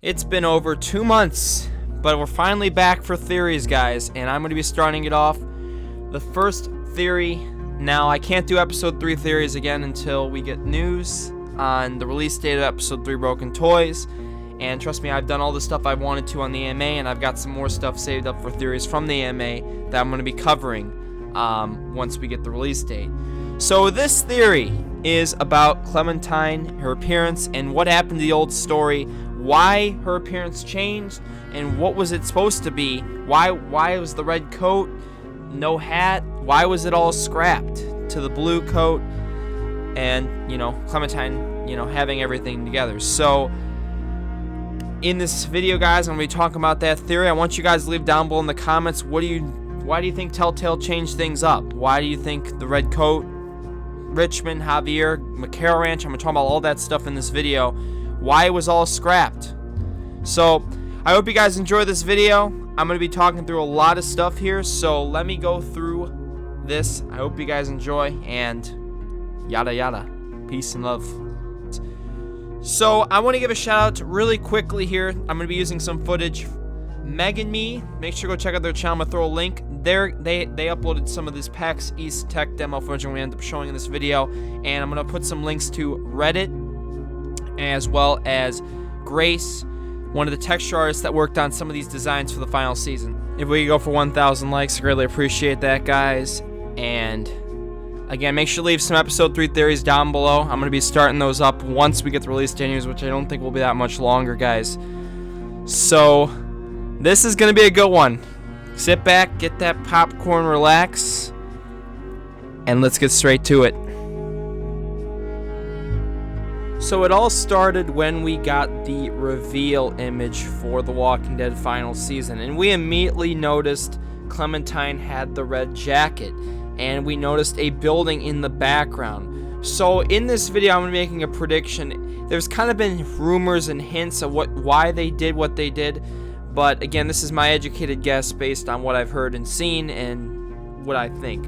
It's been over 2 months, but we're finally back for theories, guys, and I'm going to be starting it off. The first theory, now I can't do episode 3 theories again until we get news on the release date of episode 3 Broken Toys, and trust me, I've done all the stuff I wanted to on the AMA, and I've got some more stuff saved up for theories from the AMA that I'm going to be covering once we get the release date. So this theory is about Clementine, her appearance, and what happened to the old story, why her appearance changed, and what was it supposed to be. Why was the red coat, no hat, why was it all scrapped to the blue coat, and, Clementine, having everything together. So in this video, guys, I'm going to be talking about that theory. I want you guys to leave down below in the comments, why do you think Telltale changed things up? Why do you think the red coat, Richmond, Javier, McCarroll Ranch, I'm going to talk about all that stuff in this video, why it was all scrapped. So I hope you guys enjoy this video. I'm going to be talking through a lot of stuff here, so let me go through this. I hope you guys enjoy, and yada yada. Peace and love. So I want to give a shout out really quickly here. I'm going to be using some footage. Meg and me, make sure to go check out their channel. I'm going to throw a link. They uploaded some of this PAX East Tech demo footage I'm going to end up showing in this video, and I'm going to put some links to Reddit as well as Grace, one of the texture artists that worked on some of these designs for the final season. If we could go for 1,000 likes, I greatly appreciate that, guys. And again, make sure to leave some episode 3 theories down below. I'm going to be starting those up once we get the release date news, which I don't think will be that much longer, guys. So this is going to be a good one. Sit back, get that popcorn, relax, and let's get straight to it. So it all started when we got the reveal image for The Walking Dead final season, and we immediately noticed Clementine had the red jacket, and we noticed a building in the background. So in this video, I'm making a prediction. There's kind of been rumors and hints of why they did what they did, but again, this is my educated guess based on what I've heard and seen and what I think.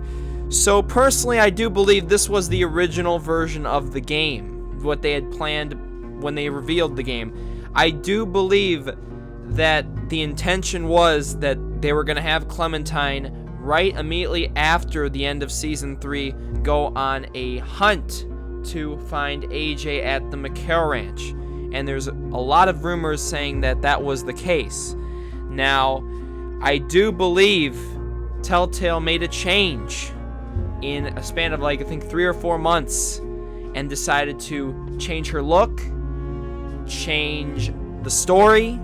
So personally, I do believe this was the original version of the game, what they had planned when they revealed the game. I do believe that the intention was that they were going to have Clementine right immediately after the end of season 3 go on a hunt to find AJ at the McCarroll Ranch, and there's a lot of rumors saying that that was the case. Now, I do believe Telltale made a change in a span of I think 3 or 4 months, and decided to change her look, change the story.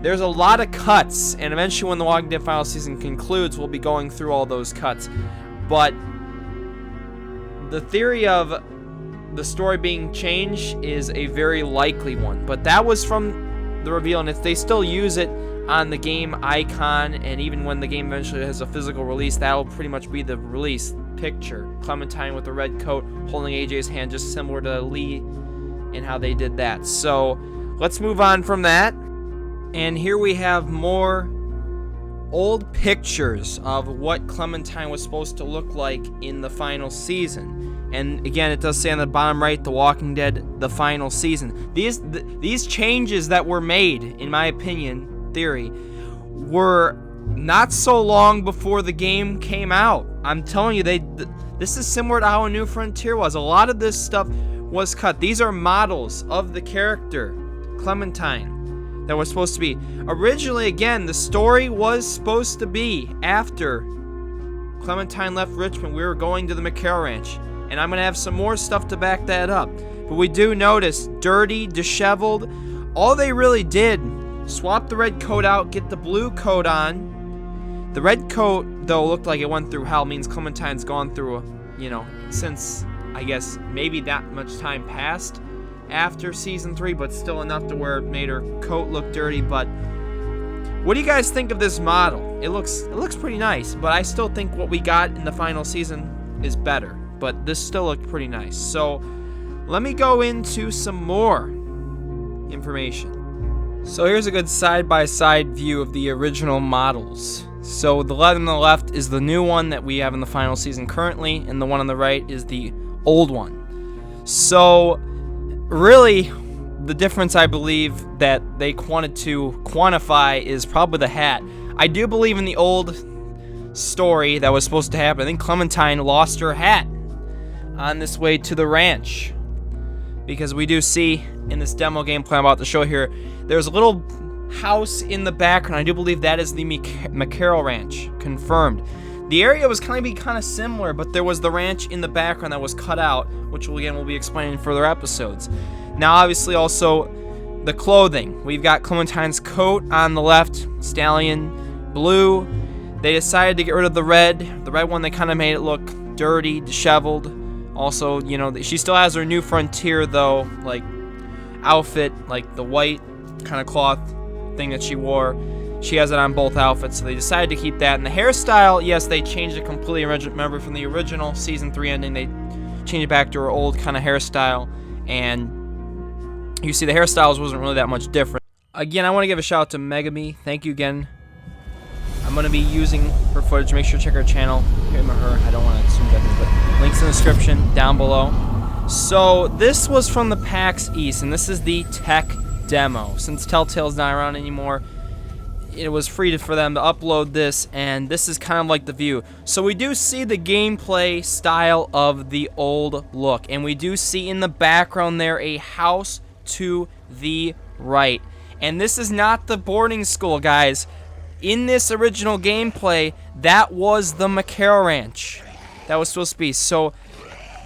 There's a lot of cuts, and eventually when The Walking Dead final season concludes, we'll be going through all those cuts. But the theory of the story being changed is a very likely one. But that was from the reveal, and if they still use it on the game icon, and even when the game eventually has a physical release, that will pretty much be the release picture. Clementine with the red coat holding AJ's hand, just similar to Lee and how they did that. So let's move on from that. And here we have more old pictures of what Clementine was supposed to look like in the final season. And again, it does say on the bottom right, The Walking Dead, the final season. These changes that were made, in my opinion, theory, were not so long before the game came out. I'm telling you, this is similar to how A New Frontier was. A lot of this stuff was cut. These are models of the character, Clementine, that was supposed to be. Originally, again, the story was supposed to be after Clementine left Richmond, we were going to the McCarroll Ranch. And I'm going to have some more stuff to back that up. But we do notice, dirty, disheveled, all they really did, swap the red coat out, get the blue coat on. The red coat, though, looked like it went through hell, means Clementine's gone through, since, I guess, maybe that much time passed after season 3, but still enough to where it made her coat look dirty. But what do you guys think of this model? It looks pretty nice, but I still think what we got in the final season is better. But this still looked pretty nice. So let me go into some more information. So here's a good side-by-side view of the original models. So the one on the left is the new one that we have in the final season currently, and the one on the right is the old one. So really, the difference I believe that they wanted to quantify is probably the hat. I do believe in the old story that was supposed to happen. I think Clementine lost her hat on this way to the ranch, because we do see in this demo gameplay I'm about to show here, there's a little house in the background. I do believe that is the McCarroll Ranch, confirmed. The area was kind of similar, but there was the ranch in the background that was cut out, which we'll be explaining in further episodes. Now, obviously, also the clothing. We've got Clementine's coat on the left, stallion blue. They decided to get rid of the red one. They kind of made it look dirty, disheveled. Also, you know, she still has her New Frontier though, like outfit, like the white kind of cloth thing that she wore. She has it on both outfits, so they decided to keep that. And the hairstyle, yes, they changed it completely. Remember from the original Season 3 ending, they changed it back to her old kind of hairstyle. And you see the hairstyles wasn't really that much different. Again, I want to give a shout out to Megami. Thank you again. I'm going to be using her footage. Make sure to check her channel. Him or her. I don't want to assume that, but links in the description down below. So this was from the PAX East, and this is the tech demo. Since Telltale's not around anymore, it was free for them to upload this, and this is kind of like the view. So we do see the gameplay style of the old look, and we do see in the background there a house to the right. And this is not the boarding school, guys. In this original gameplay, that was the McCarroll Ranch. That was supposed to be. So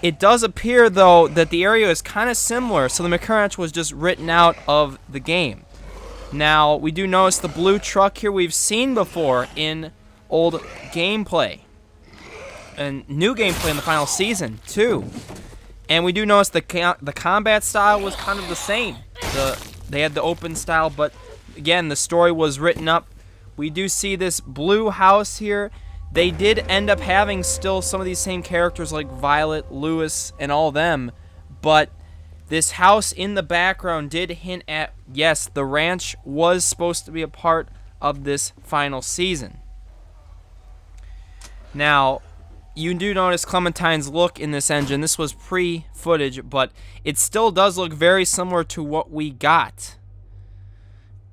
it does appear, though, that the area is kind of similar. So the McCarroll Ranch was just written out of the game. Now, we do notice the blue truck here we've seen before in old gameplay. And new gameplay in the final season, too. And we do notice the combat style was kind of the same. They had the open style, but again, the story was written up. We do see this blue house here. They did end up having still some of these same characters like Violet, Lewis, and all them. But this house in the background did hint at, yes, the ranch was supposed to be a part of this final season. Now, you do notice Clementine's look in this engine. This was pre-footage, but it still does look very similar to what we got.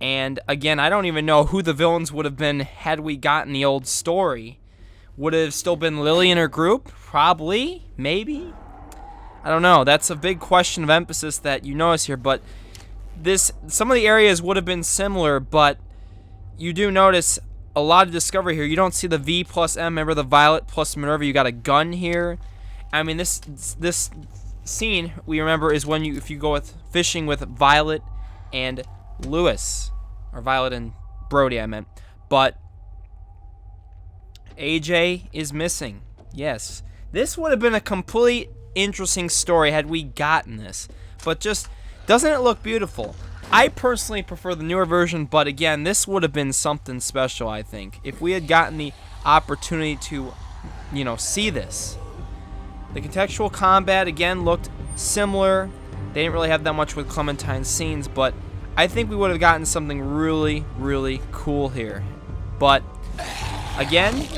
And again, I don't even know who the villains would have been had we gotten the old story. Would it have still been Lily and her group? Probably. Maybe. I don't know. That's a big question of emphasis that you notice here. But some of the areas would have been similar, but you do notice a lot of discovery here. You don't see the V plus M. Remember the Violet plus Minerva? You got a gun here. I mean, this scene, we remember, is when if you go with fishing with Violet and Lewis, or Violet and Brody, I meant. But AJ is missing. Yes. This would have been a complete interesting story had we gotten this. But just, doesn't it look beautiful? I personally prefer the newer version, but again, this would have been something special, I think, if we had gotten the opportunity to, you know, see this. The contextual combat, again, looked similar. They didn't really have that much with Clementine's scenes, but I think we would have gotten something really, really cool here. But, again,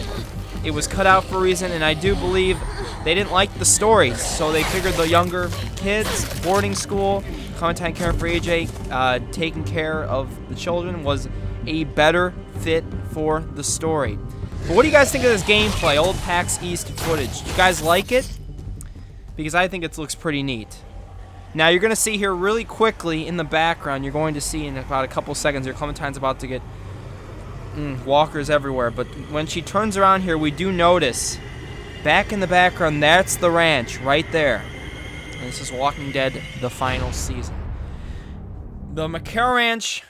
it was cut out for a reason, and I do believe they didn't like the story, so they figured the younger kids, boarding school, Clementine caring for AJ, taking care of the children was a better fit for the story. But what do you guys think of this gameplay, old PAX East footage? Do you guys like it? Because I think it looks pretty neat. Now, you're going to see here really quickly in the background, you're going to see in about a couple seconds here, Clementine's about to get walkers everywhere. But when she turns around here, we do notice, back in the background, that's the ranch right there. And this is Walking Dead, the final season. The McCarroll Ranch,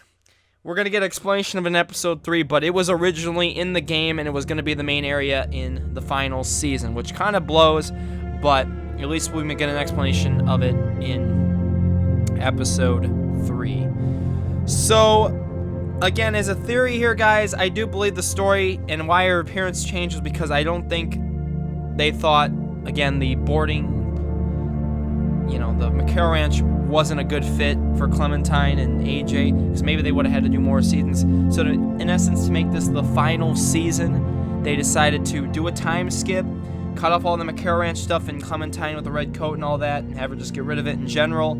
we're going to get an explanation of it in episode 3, but it was originally in the game, and it was going to be the main area in the final season, which kind of blows, but at least we may get an explanation of it in episode 3. So, again, as a theory here, guys, I do believe the story and why her appearance changed was because I don't think they thought, again, the boarding, you know, the McCarroll Ranch wasn't a good fit for Clementine and AJ, because maybe they would have had to do more seasons. So, in essence, to make this the final season, they decided to do a time skip, cut off all the McCarroll Ranch stuff and Clementine with the red coat and all that, and have her just get rid of it in general,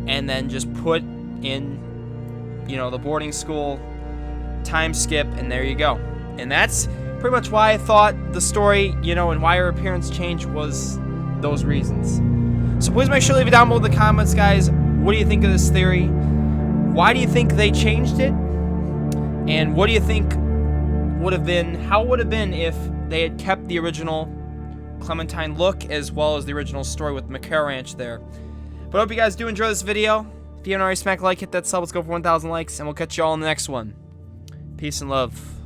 and then just put in, you know, the boarding school, time skip, and there you go. And that's pretty much why I thought the story, you know, and why her appearance changed was those reasons. So please make sure to leave it down below in the comments, guys. What do you think of this theory? Why do you think they changed it? And what do you think would have been, how it would have been if they had kept the original Clementine look as well as the original story with McCare Ranch there? But I hope you guys do enjoy this video. If you haven't already, smack a like, hit that sub. Let's go for 1,000 likes, and we'll catch you all in the next one. Peace and love.